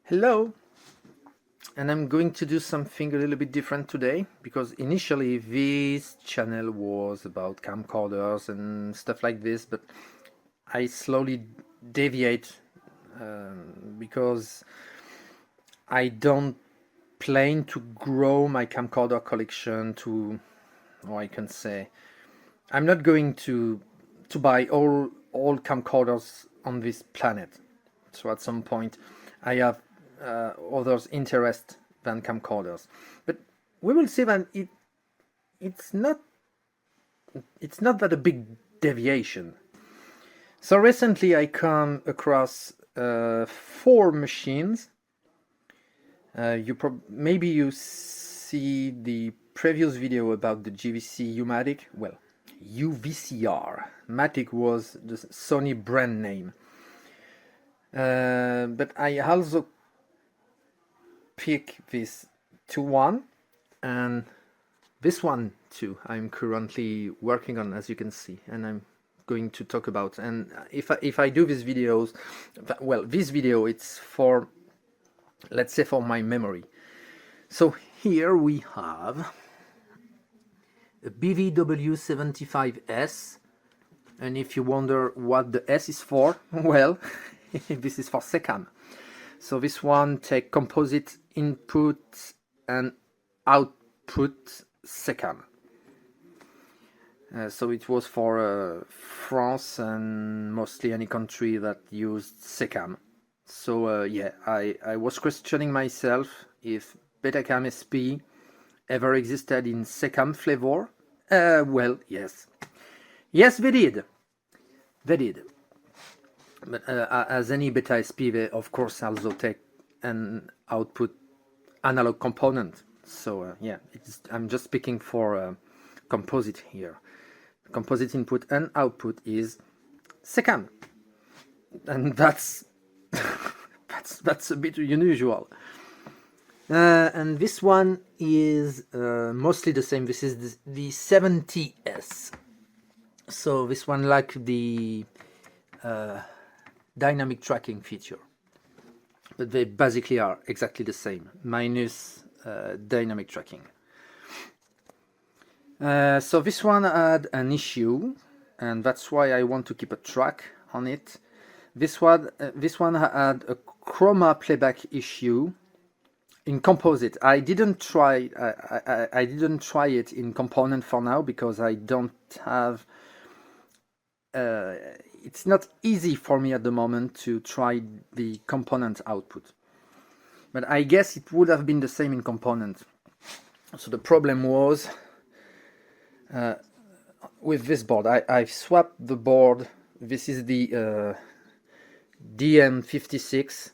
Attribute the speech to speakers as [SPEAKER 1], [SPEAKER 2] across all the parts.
[SPEAKER 1] Hello, and I'm going to do something a little bit different today because initially this channel was about camcorders and stuff like this, but I slowly deviate because I don't plan to grow my camcorder collection to, or I can say, I'm not going to buy all camcorders on this planet. So at some point I have others interest than camcorders, but we will see that it's not that a big deviation. So recently I come across 4 machines. Maybe you see the previous video about the GVC U-Matic. Well, UVCR. Matic was the Sony brand name. But I also pick this 2.1 and this one too. I'm currently working on, as you can see, and I'm going to talk about. And if I do these videos, well, this video it's for, let's say, for my memory. So here we have a BVW 75S, and if you wonder what the S is for, well, this is for SECAM. So this one takes composite input and output SECAM. So it was for France and mostly any country that used SECAM. So yeah, I was questioning myself if Betacam SP ever existed in SECAM flavor. Well, yes. Yes, they did. They did. But as any Beta SP, they of course also take an output analog component. So yeah, I'm just speaking for composite here. Composite input and output is SECAM, and that's that's a bit unusual. And this one is mostly the same. This is the 70S. So this one like the dynamic tracking feature, but they basically are exactly the same, minus dynamic tracking. So this one had an issue, and that's why I want to keep a track on it. This one had a chroma playback issue in composite. I didn't try it in component for now because I don't have it's not easy for me at the moment to try the component output, but I guess it would have been the same in component. So the problem was with this board. I've swapped the board. This is the DM56.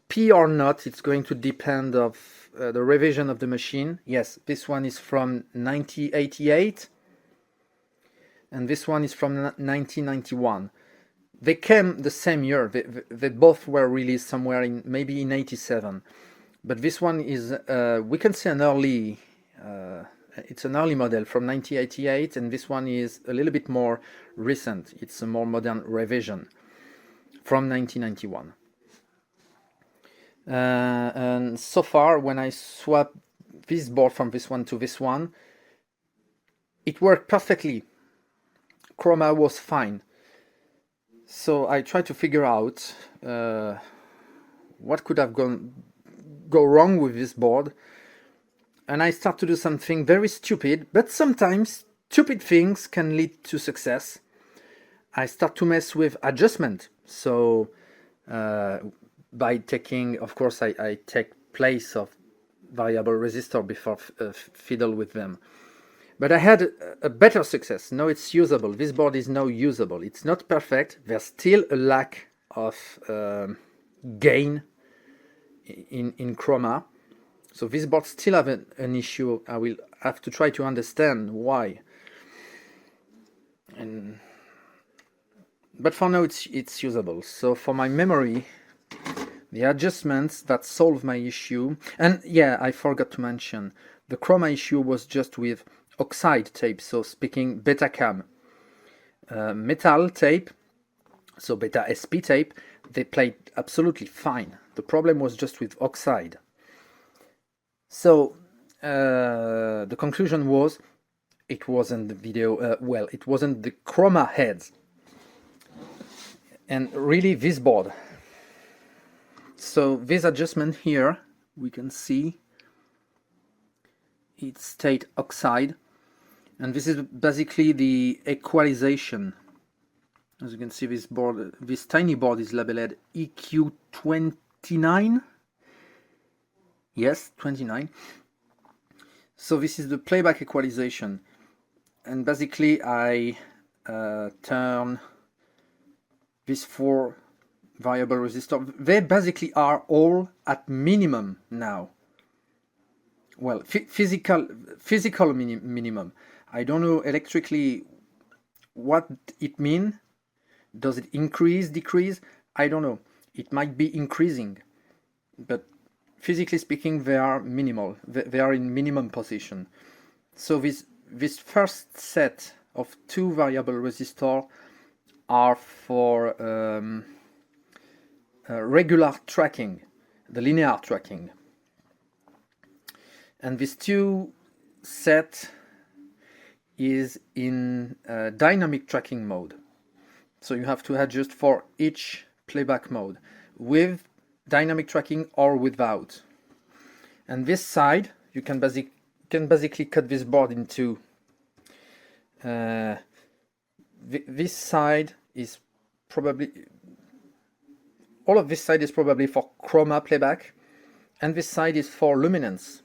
[SPEAKER 1] P or not, it's going to depend of the revision of the machine. Yes, this one is from 1988 and this one is from 1991. They came the same year. They both were released somewhere in maybe in 87, but this one is we can say an early it's an early model from 1988, and this one is a little bit more recent. It's a more modern revision from 1991. And so far, when I swap this board from this one to this one, it worked perfectly. Chroma was fine. So I tried to figure out what could have go wrong with this board, and I start to do something very stupid, but sometimes stupid things can lead to success. I start to mess with adjustment. So by taking, of course, I take place of variable resistor before fiddle with them. But I had a better success. Now it's usable. This board is now usable. It's not perfect. There's still a lack of gain in chroma. So this board still have an issue. I will have to try to understand why. But for now it's usable. So for my memory, the adjustments that solve my issue, and yeah, I forgot to mention, the chroma issue was just with oxide tape, so speaking Betacam. Metal tape, so Beta SP tape, they played absolutely fine. The problem was just with oxide. So the conclusion was it wasn't the video, well, it wasn't the chroma heads. And really this board. So this adjustment here, we can see it state oxide, and this is basically the equalization. As you can see, this board, this tiny board is labeled EQ29. Yes, 29. So this is the playback equalization, and basically I turn these 4 variable resistors. They basically are all at minimum now. Well, physical minimum. I don't know electrically what it means. Does it increase, decrease? I don't know. It might be increasing, but physically speaking, they are minimal. They are in minimum position. So this first set of 2 variable resistors are for regular tracking, the linear tracking. And this 2 set is in dynamic tracking mode. So you have to adjust for each playback mode, with dynamic tracking or without. And this side, you can basically cut this board into this side is probably, all of this side is probably for chroma playback, and this side is for luminance.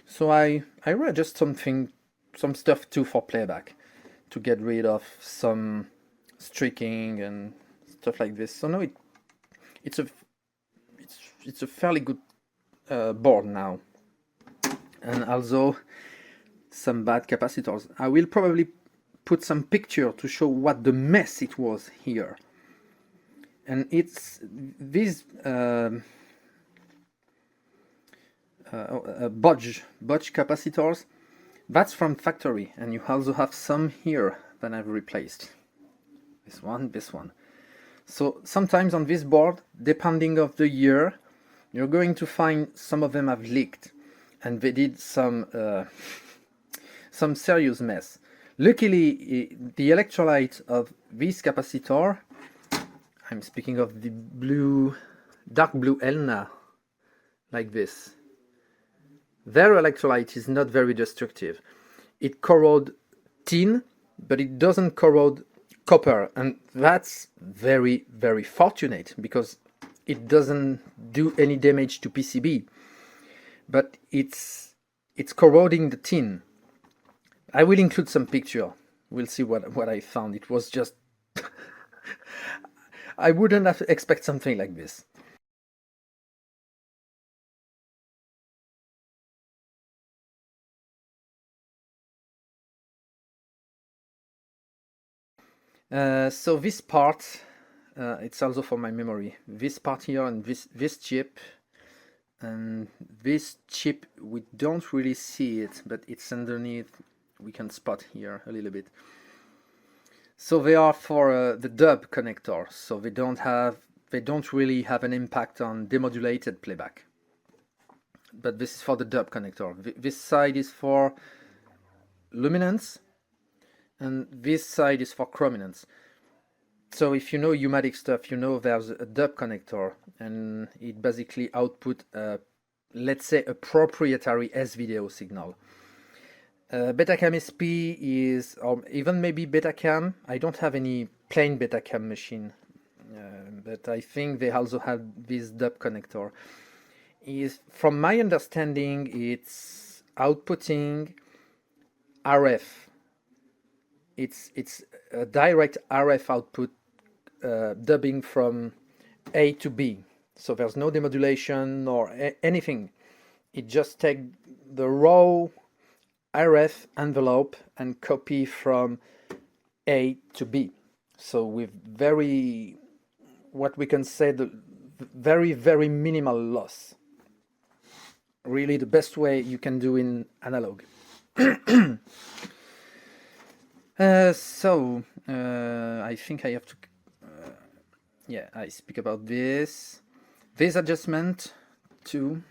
[SPEAKER 1] So I readjust some stuff too for playback to get rid of some streaking and stuff like this. So now it's a fairly good board now, and also some bad capacitors. I will probably put some picture to show what the mess it was here. And it's these budge capacitors. That's from factory, and you also have some here that I've replaced. This one. So sometimes on this board, depending of the year, you're going to find some of them have leaked, and they did some serious mess. Luckily, the electrolyte of this capacitor, I'm speaking of the dark blue Elna, like this. Their electrolyte is not very destructive. It corrodes tin, but it doesn't corrode copper, and that's very, very fortunate, because it doesn't do any damage to PCB, but it's corroding the tin. I will include some picture. We'll see what I found. It was just I wouldn't have to expect something like this. So this part, it's also for my memory. This part here and this chip, and this chip, we don't really see it, but it's underneath. We can spot here a little bit. So they are for the dub connector. So they don't really have an impact on demodulated playback. But this is for the dub connector. This side is for luminance, and this side is for chrominance. So if you know pneumatic stuff, you know there's a dub connector, and it basically output, let's say, a proprietary S-video signal. Betacam SP is, or even maybe Betacam. I don't have any plain Betacam machine, but I think they also have this dub connector. From my understanding, it's outputting RF. It's a direct RF output, dubbing from A to B. So there's no demodulation or anything. It just takes the raw RF envelope and copy from A to B. So with what we can say, the very, very minimal loss. Really the best way you can do in analog. I think I have to yeah, I speak about this adjustment too.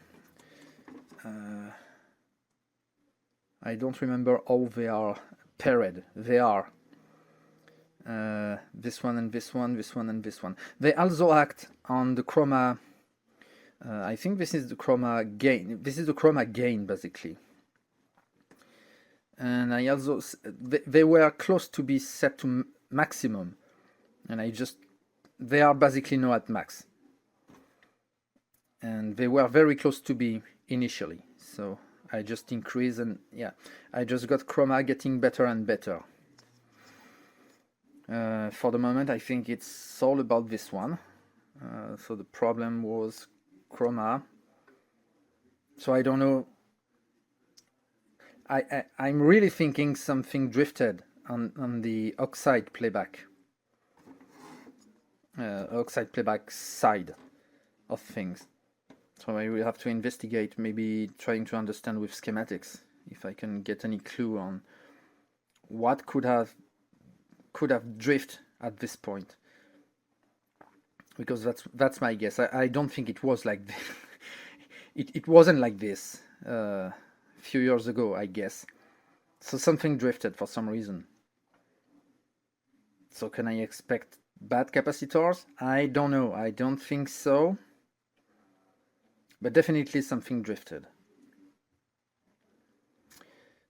[SPEAKER 1] I don't remember how they are paired. They are this one and this one, this one and this one. They also act on the chroma. I think this is the chroma gain. This is the chroma gain basically. And I also, they were close to be set to maximum, and they are basically now at max. And they were very close to be initially, so I just increased, and yeah, I just got chroma getting better and better. For the moment, I think it's all about this one. So the problem was chroma. So I don't know. I'm really thinking something drifted on the oxide playback. Oxide playback side of things. So I will have to investigate, maybe trying to understand with schematics if I can get any clue on what could have drifted at this point, because that's my guess. I don't think it was like this. it wasn't like this a few years ago, I guess. So something drifted for some reason. So can I expect bad capacitors? I don't know. I don't think so. But definitely something drifted.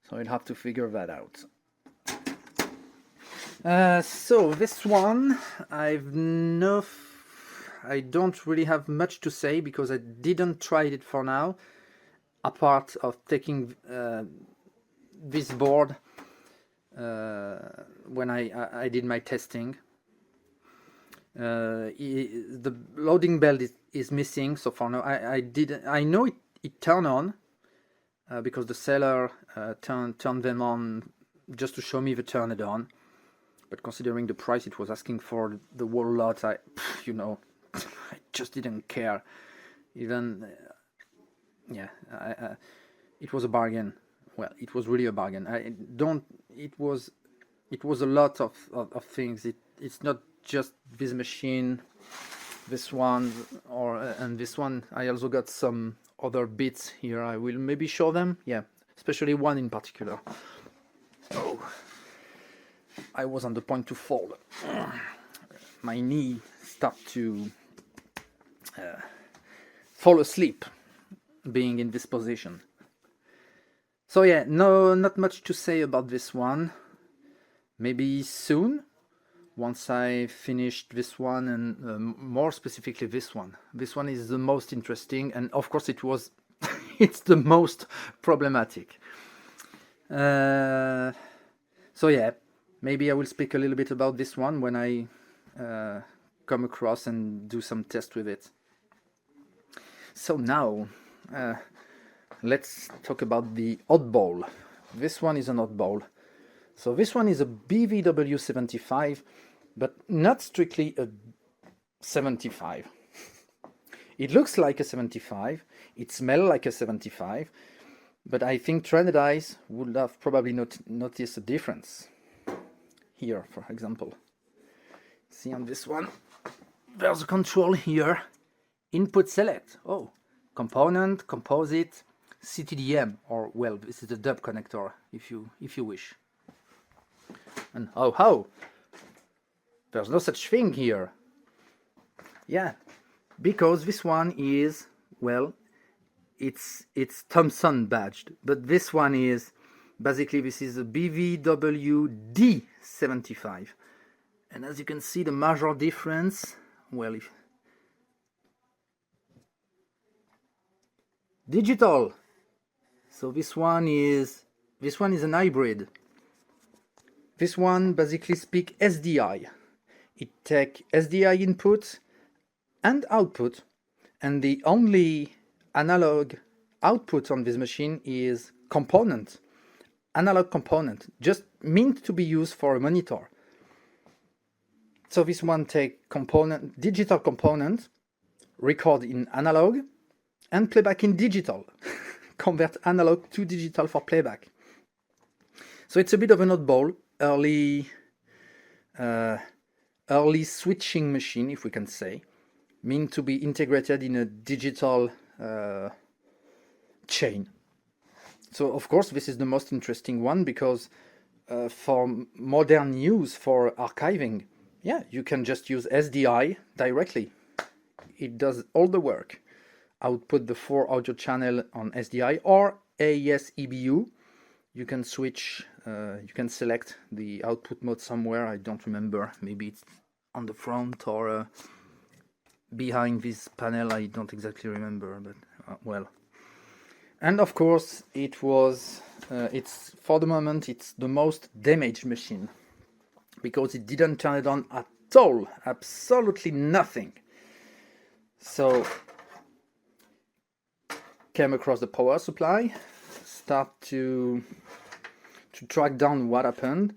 [SPEAKER 1] So I'll have to figure that out. So this one, I don't really have much to say because I didn't try it for now, apart of taking this board when I did my testing. The loading belt is missing, so for now I know it turned on because the seller turned them on just to show me the turn it on. But considering the price it was asking for the whole lot, I just didn't care. Even it was a bargain. Well, it was really a bargain. It was a lot of things. It's not just this machine, this one, and this one. I also got some other bits here. I will maybe show them. Yeah, especially one in particular. Oh, I was on the point to fall. My knee started to fall asleep being in this position. So yeah, not much to say about this one. Maybe soon, once I finished this one, and more specifically this one. This one is the most interesting, and of course it's the most problematic. So yeah, maybe I will speak a little bit about this one when I come across and do some tests with it. So now, let's talk about the oddball. This one is an oddball. So this one is a BVW 75, but not strictly a 75. It looks like a 75, it smells like a 75, but I think trained eyes would have probably noticed a difference. Here, for example. See on this one, there's a control here. Input select. Oh, component, composite, CTDM, or well, this is the dub connector if you wish. And oh, there's no such thing here. Yeah, because this one is, well, it's Thomson badged, but this one is basically, this is a BVW D75, and as you can see, the major difference, well, if digital. So this one is an hybrid. This one basically speaks SDI. It takes SDI input and output, and the only analog output on this machine is component, analog component, just meant to be used for a monitor. So this one takes digital component, record in analog, and playback in digital. Convert analog to digital for playback. So it's a bit of an oddball, early early switching machine, if we can say, meant to be integrated in a digital chain. So of course this is the most interesting one, because for modern use for archiving, yeah, you can just use SDI directly. It does all the work. Output the 4 audio channel on SDI or AES EBU. You can switch, you can select the output mode somewhere. I don't remember, maybe it's on the front or behind this panel. I don't exactly remember, but well. And of course it was, it's for the moment, it's the most damaged machine, because it didn't turn it on at all, absolutely nothing. So came across the power supply, start to track down what happened.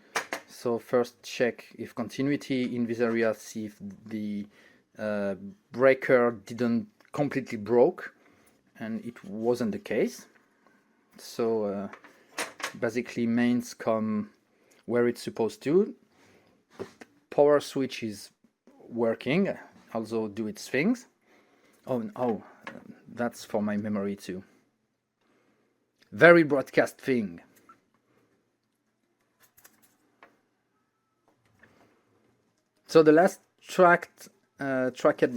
[SPEAKER 1] So first check if continuity in this area, see if the breaker didn't completely broke, and it wasn't the case. So basically mains come where it's supposed to. The power switch is working, also do its things. Oh, that's for my memory too. Very broadcast thing. So the last tracked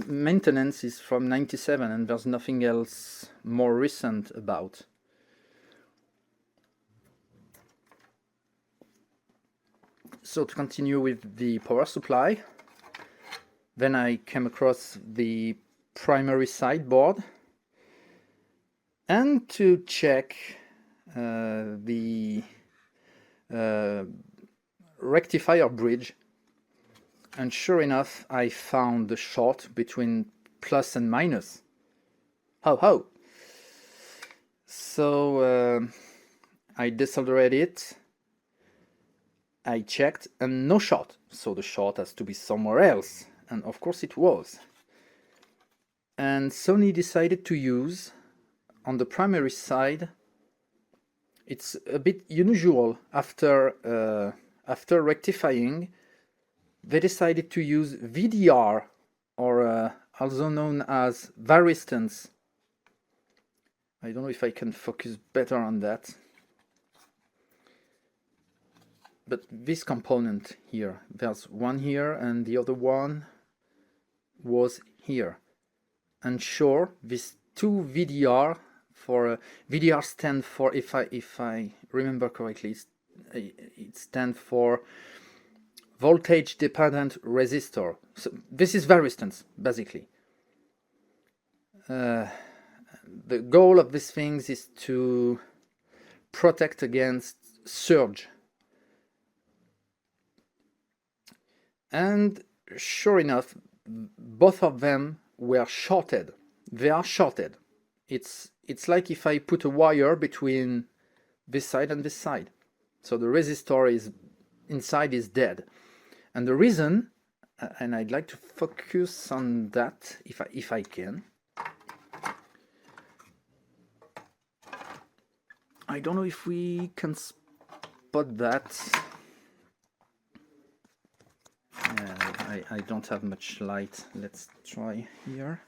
[SPEAKER 1] maintenance is from 97, and there's nothing else more recent about. So to continue with the power supply, then I came across the primary sideboard, and to check the rectifier bridge, and sure enough I found the short between plus and minus. Ho! So I desoldered it, I checked, and no short, so the short has to be somewhere else, and of course it was. And Sony decided to use, on the primary side, it's a bit unusual, after rectifying, they decided to use VDR, or also known as varistance. I don't know if I can focus better on that. But this component here, there's one here and the other one was here. And sure, these two VDR, for VDR stand for, if I remember correctly, it stands for voltage dependent resistor. So this is varistance, basically. The goal of these things is to protect against surge. And sure enough, both of them were shorted. They are shorted. It's like if I put a wire between this side and this side. So the resistor is inside is dead. And the reason, and I'd like to focus on that if I can. I don't know if we can spot that. I don't have much light. Let's try here.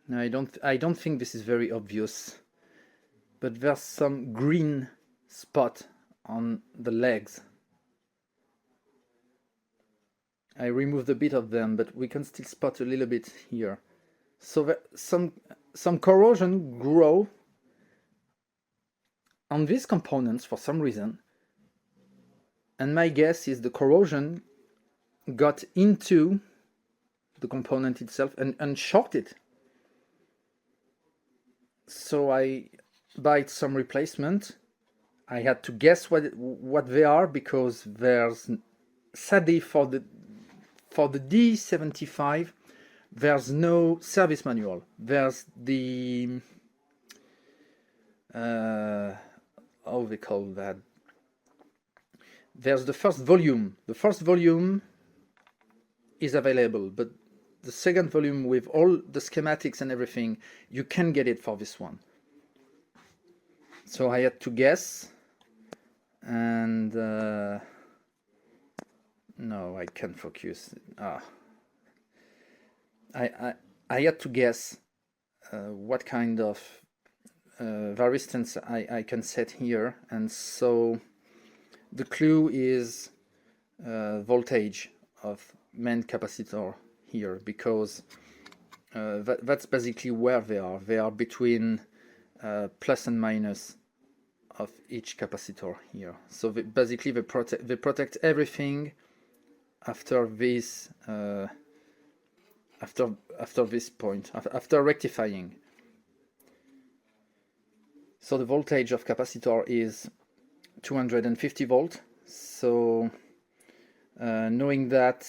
[SPEAKER 1] No, I don't think this is very obvious, but there's some green spot on the legs. I removed a bit of them, but we can still spot a little bit here. So some corrosion grow on these components for some reason, and my guess is the corrosion got into the component itself and shorted. So I bought some replacement. I had to guess what they are, because there's, sadly for the D75, there's no service manual. There's the how they call that? There's the first volume. The first volume is available, but the second volume with all the schematics and everything, you can get it for this one. So I had to guess, and No, I can't focus. I had to guess what kind of resistance I can set here, and so the clue is voltage of main capacitor here, because that's basically where they are. They are between plus and minus of each capacitor here. So basically they protect everything after this after this point, after rectifying. So the voltage of capacitor is 250 volt. So knowing that,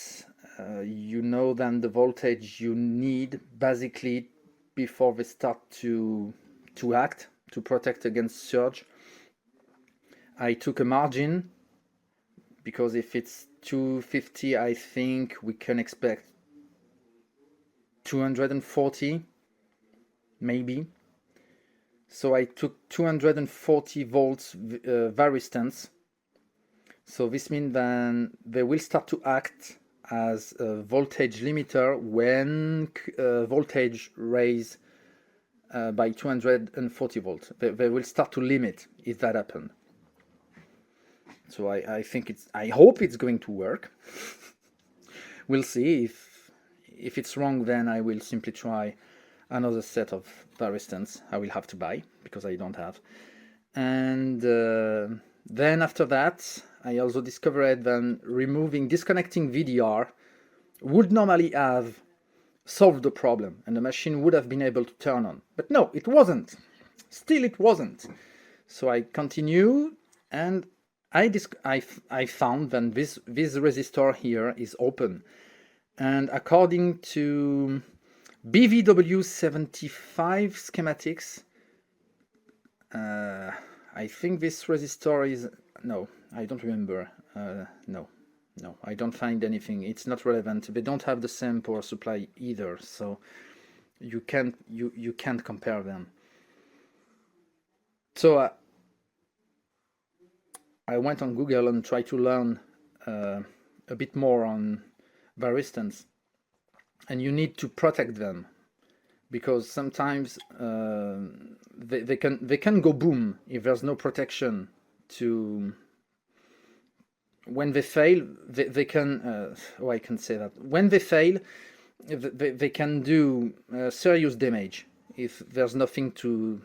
[SPEAKER 1] you know then the voltage you need basically before they start to act, to protect against surge. I took a margin, because if it's 250, I think we can expect 240 maybe. So I took 240 volts resistance. So this means then they will start to act as a voltage limiter when voltage raise by 240 volts. They will start to limit if that happens. So I think I hope it's going to work. We'll see. If it's wrong, then I will simply try another set of resistance I will have to buy, because I don't have. And then after that, I also discovered that disconnecting VDR would normally have solved the problem, and the machine would have been able to turn on. But no, it wasn't. Still it wasn't. So I continue, and I found that this resistor here is open. And according to BVW 75 schematics, I think this resistor is, no, I don't remember. No, I don't find anything. It's not relevant. They don't have the same power supply either, so you can't compare them. So I went on Google and tried to learn a bit more on resistance, and you need to protect them, because sometimes they can go boom if there's no protection. To when they fail, they can I can say that when they fail, they can do serious damage if there's nothing to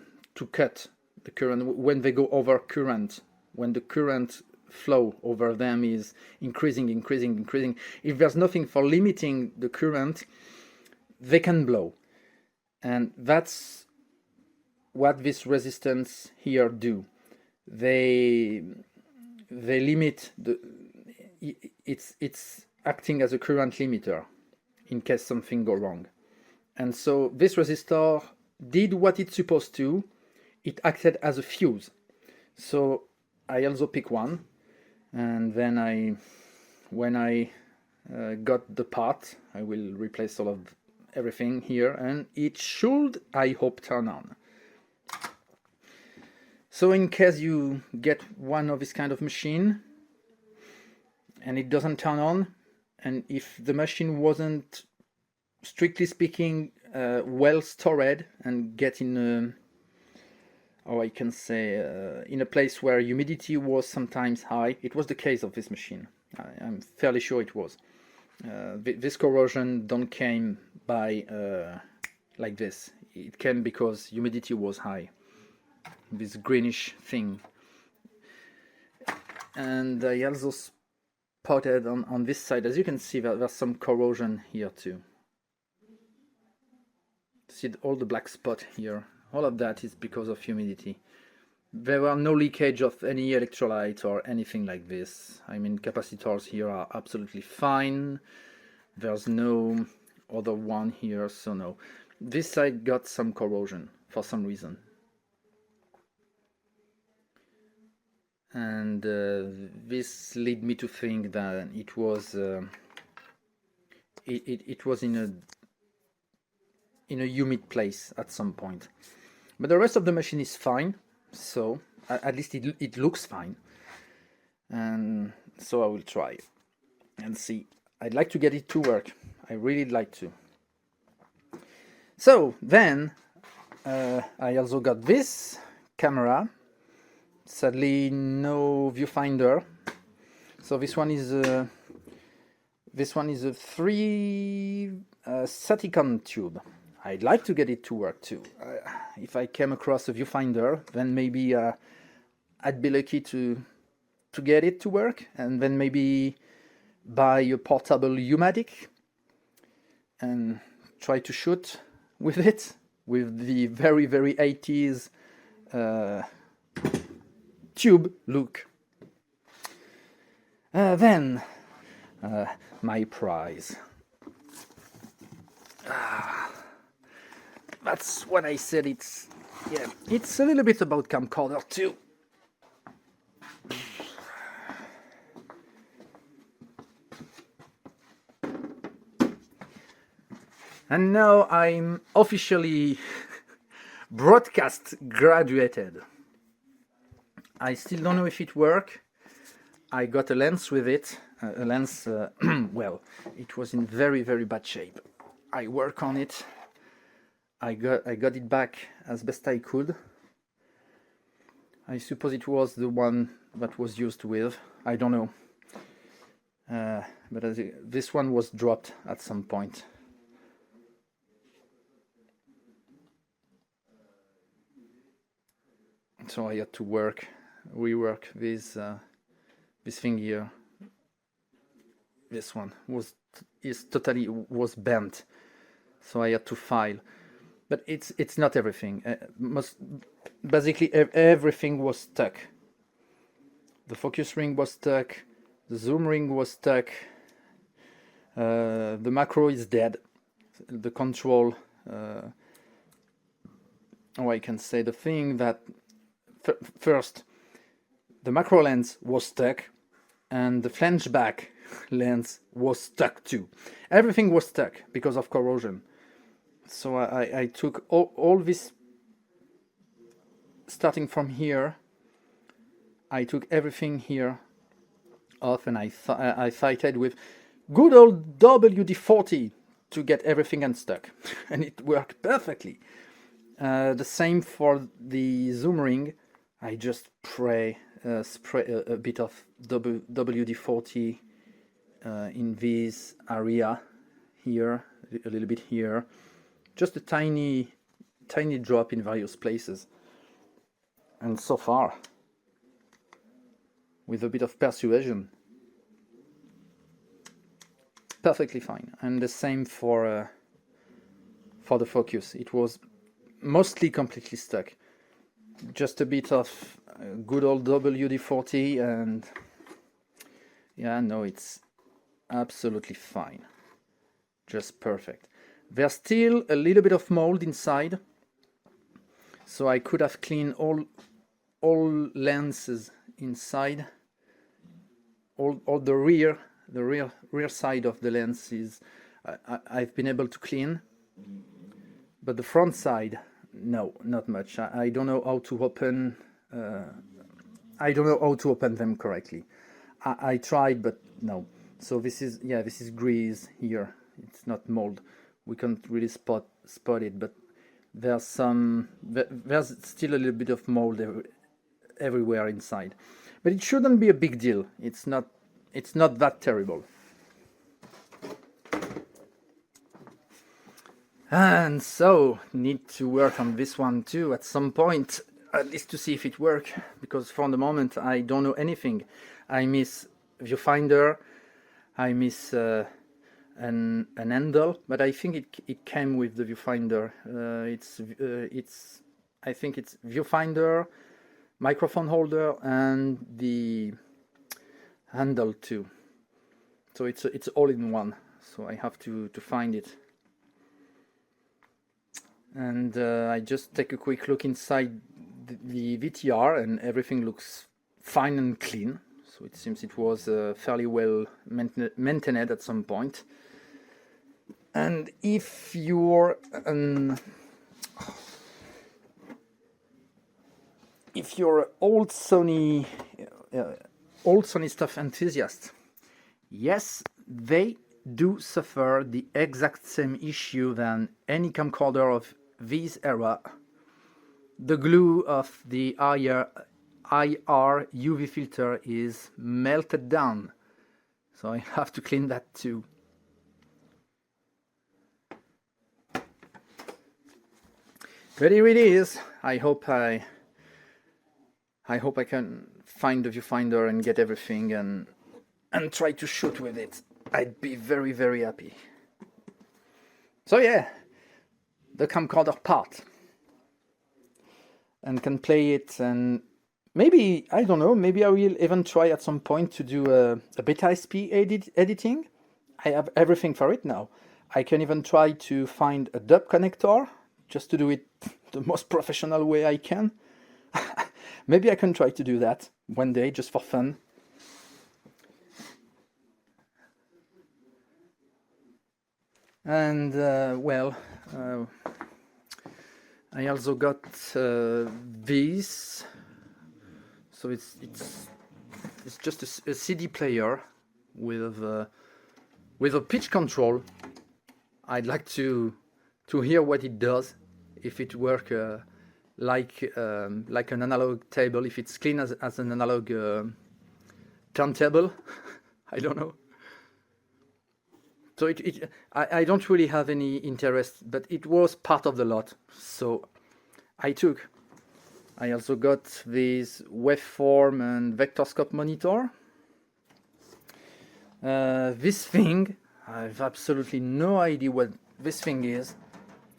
[SPEAKER 1] cut the current. When they go over current, when the current flow over them is increasing, if there's nothing for limiting the current, they can blow. And that's what this resistance here do. They limit it's acting as a current limiter in case something go wrong. And so this resistor did what it's supposed to. It acted as a fuse. So I also pick one, and then when I got the part, I will replace all of everything here, and it should, I hope, turn on. So in case you get one of this kind of machine and it doesn't turn on, and if the machine wasn't, strictly speaking, well stored and get in I can say in a place where humidity was sometimes high. It was the case of this machine. I'm fairly sure it was. This corrosion don't came by like this. It came because humidity was high. This greenish thing. And I also spotted on this side, as you can see, that there's some corrosion here too. See all the black spot here. All of that is because of humidity. There were no leakage of any electrolyte or anything like this. I mean, capacitors here are absolutely fine. There's no other one here, so no. This side got some corrosion for some reason. And this led me to think that it was it was in a humid place at some point. But the rest of the machine is fine, so at least it looks fine. And so I will try. and see. I'd like to get it to work. I really like to. So then I also got this camera. Sadly, no viewfinder. So this one is a 3 Saticon tube. I'd like to get it to work too. If I came across a viewfinder, then maybe I'd be lucky to get it to work, and then maybe buy a portable U-Matic and try to shoot with it, with the very, very 80s tube look. Then my prize. That's what I said. It's a little bit about camcorder too. And now I'm officially broadcast graduated. I still don't know if it works. I got a lens with it. A lens, well, it was in very, very bad shape. I work on it. I got it back as best I could. I suppose it was the one that was used with. I don't know. But this one was dropped at some point. So I had to rework this thing here. This one was totally bent, so I had to file. But it's not everything. Basically everything was stuck. The focus ring was stuck. The zoom ring was stuck. The macro is dead. The control. I can say the thing that. First, the macro lens was stuck, and the flange back lens was stuck too. Everything was stuck because of corrosion. So I took all this, starting from here. I took everything here off, and I fighted with good old WD-40 to get everything unstuck, and it worked perfectly. The same for the zoom ring. I just spray a bit of WD-40 in this area here, a little bit here, just a tiny drop in various places. And so far, with a bit of persuasion, perfectly fine. And the same for the focus. It was mostly completely stuck. Just a bit of good old WD-40, and yeah, no, it's absolutely fine. Just perfect. There's still a little bit of mold inside, so I could have cleaned all lenses inside. All the rear side of the lenses I've been able to clean, but the front side, no, not much. I don't know how to open. I don't know how to open them correctly. I tried, but no. So this is grease here. It's not mold. We can't really spot it, but there's still a little bit of mold everywhere inside. But it shouldn't be a big deal. It's not that terrible. And so, need to work on this one too at some point, at least to see if it works, because for the moment I don't know anything. I miss viewfinder, I miss an handle, but I think it came with the viewfinder. I think it's viewfinder, microphone holder, and the handle too. So it's all in one. So I have to find it. And I just take a quick look inside the VTR, and everything looks fine and clean. So it seems it was fairly well maintained at some point. And if you're an old Sony stuff enthusiast, yes,
[SPEAKER 2] they do suffer the exact same issue than any camcorder of this era. The glue of the IR UV filter is melted down, so I have to clean that too. But here it is. I hope I can find the viewfinder and get everything and try to shoot with it. I'd be very, very happy. So yeah, the camcorder part. And can play it, and maybe, I don't know, maybe I will even try at some point to do a Beta SP editing. I have everything for it now. I can even try to find a dub connector, just to do it the most professional way I can. Maybe I can try to do that one day, just for fun. And well, I also got this. So it's just a CD player with a pitch control. I'd like to hear what it does, if it works like an analog table, if it's clean as an analog turntable. I don't know. So I don't really have any interest, but it was part of the lot, so I took. I also got this waveform and vectorscope monitor. This thing, I have absolutely no idea what this thing is,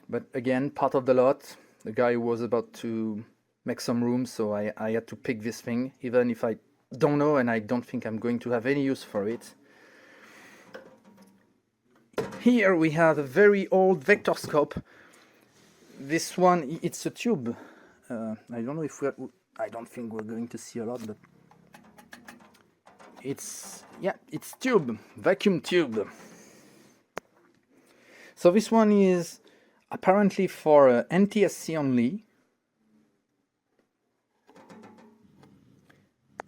[SPEAKER 2] but again, part of the lot. The guy was about to make some room, so I had to pick this thing, even if I don't know and I don't think I'm going to have any use for it. Here we have a very old vectorscope. This one, it's a tube. I don't know if I don't think we're going to see a lot, but it's tube, vacuum tube. So this one is apparently for NTSC only,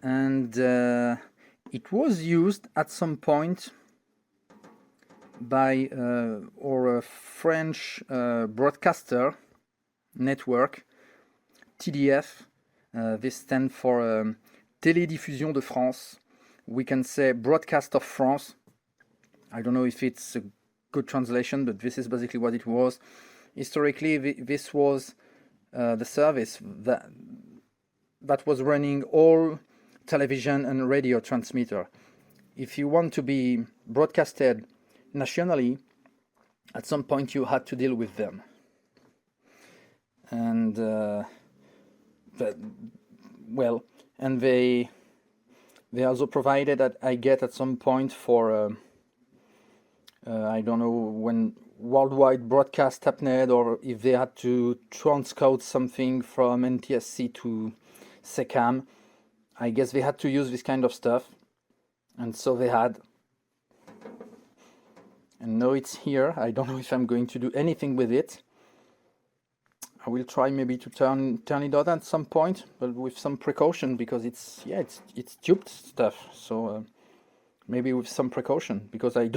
[SPEAKER 2] and it was used at some point by our French broadcaster network, TDF. This stands for Télédiffusion de France. We can say Broadcast of France. I don't know if it's a good translation, but this is basically what it was. Historically, this was the service that was running all television and radio transmitter. If you want to be broadcasted nationally, at some point you had to deal with them. And and they also provided that I get at some point for I don't know when worldwide broadcast happened, or if they had to transcode something from NTSC to SECAM. I guess they had to use this kind of stuff, and so they had. And now it's here. I don't know if I'm going to do anything with it. I will try maybe to turn it on at some point, but with some precaution, because it's tubed stuff. So maybe with some precaution, because I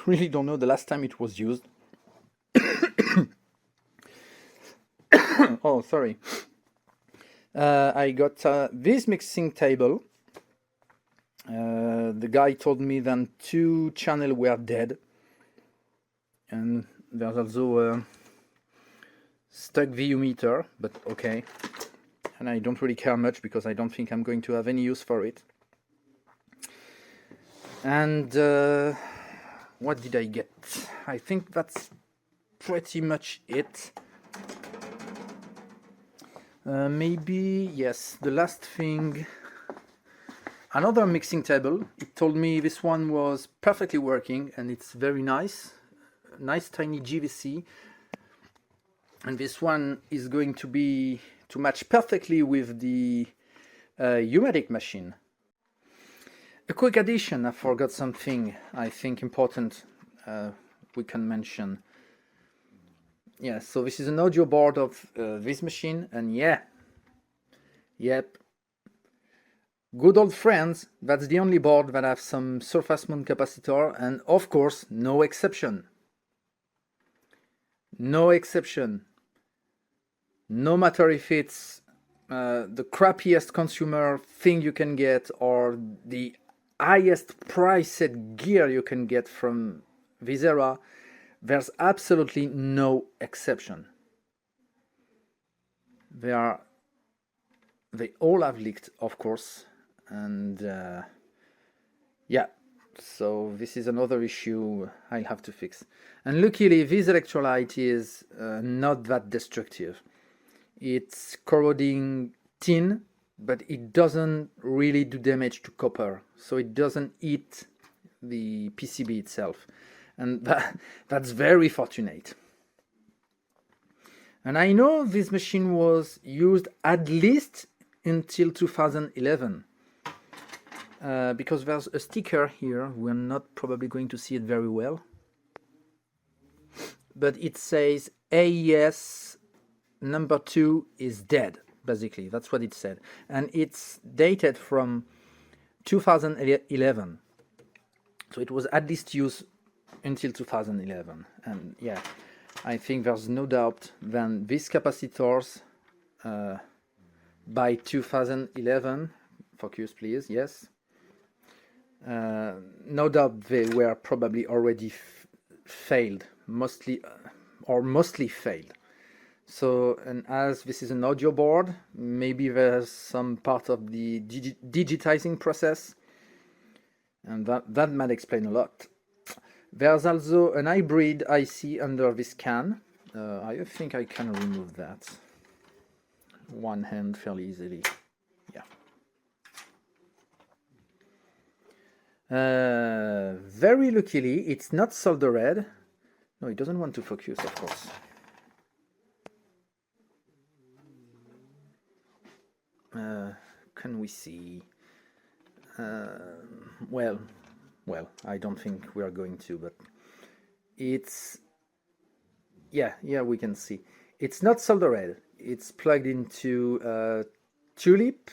[SPEAKER 2] really don't know the last time it was used. Oh, sorry. I got this mixing table. The guy told me that 2 channels were dead, and there's also a stuck VU meter, but okay. And I don't really care much, because I don't think I'm going to have any use for it. And what did I get? I think that's pretty much it. Maybe, yes, the last thing, another mixing table. It told me this one was perfectly working, and it's very nice tiny GVC, and this one is going to match perfectly with the Humatic machine. A quick addition, I forgot something I think important we can mention. Yeah, so this is an audio board of this machine, and yep, Good old friends, that's the only board that have some surface mount capacitor, and of course, no exception. No exception. No matter if it's the crappiest consumer thing you can get or the highest priced gear you can get from Visera, there's absolutely no exception. They all have leaked, of course, and yeah, so this is another issue I'll have to fix. And luckily, this electrolyte is not that destructive. It's corroding tin, but it doesn't really do damage to copper, so it doesn't eat the PCB itself, and that's very fortunate. And I know this machine was used at least until 2011, because there's a sticker here. We're not probably going to see it very well, but it says AES number 2 is dead. Basically, that's what it said, and it's dated from 2011, so it was at least used until 2011. And yeah, I think there's no doubt that these capacitors by 2011, focus please, yes, no doubt they were probably already failed, mostly failed. So, and as this is an audio board, maybe there's some part of the digitizing process, and that might explain a lot. There's also an hybrid IC under this can. I think I can remove that one hand fairly easily. Yeah. Very luckily, it's not soldered. No, it doesn't want to focus, of course. Can we see? Well, I don't think we are going to, but it's, yeah, we can see. It's not soldered. It's plugged into a tulip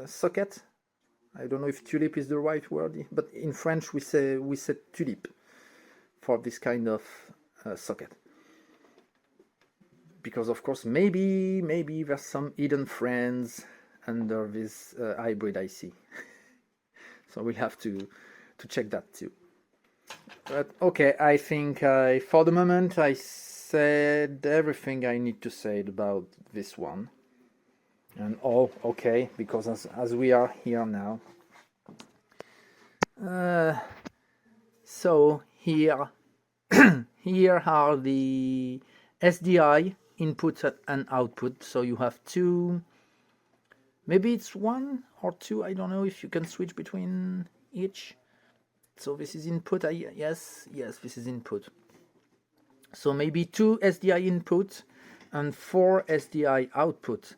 [SPEAKER 2] socket. I don't know if tulip is the right word, but in French we say tulip for this kind of socket. Because of course maybe there's some hidden friends under this hybrid IC. So we'll have to check that too. But okay, I think for the moment I said everything I need to say about this one. And oh, okay, because as we are here now. So here here are the SDI input and output. So you have two, maybe it's one or two, I don't know if you can switch between each. So this is input, yes, this is input. So maybe 2 SDI input and 4 SDI output,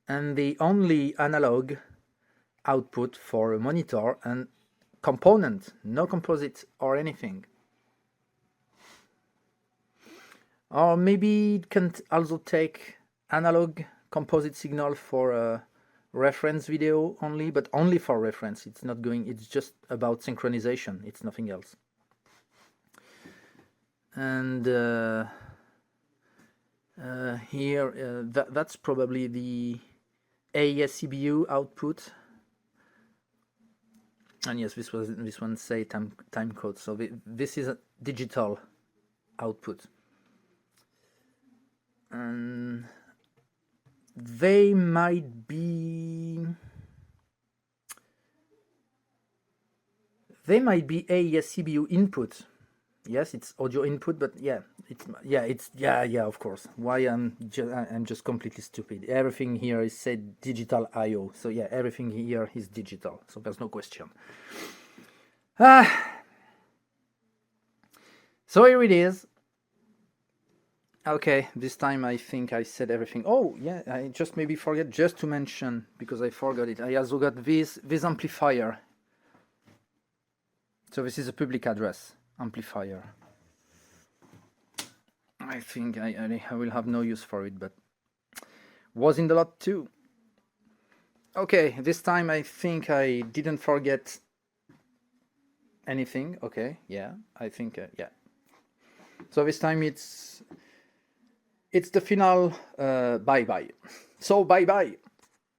[SPEAKER 2] and the only analog output for a monitor and component, no composite or anything. Or maybe it can also take analog composite signal for a reference video only, but only for reference. It's not going, it's just about synchronization, it's nothing else. And here that's probably the AES CBU output. And yes, this one say time code. So this is a digital output. And they might be AES CBU input. Yes, it's audio input, but yeah, of course. Why I'm just completely stupid. Everything here is said digital I/O. So yeah, everything here is digital. So there's no question. So here it is. Okay, this time I think I said everything. Oh yeah, I just maybe forget just to mention, because I forgot it. I also got this amplifier. So this is a public address amplifier. I think I will have no use for it, but was in the lot too. Okay, this time I think I didn't forget anything. Okay, yeah, I think, yeah. So this time it's the final bye-bye. So bye-bye.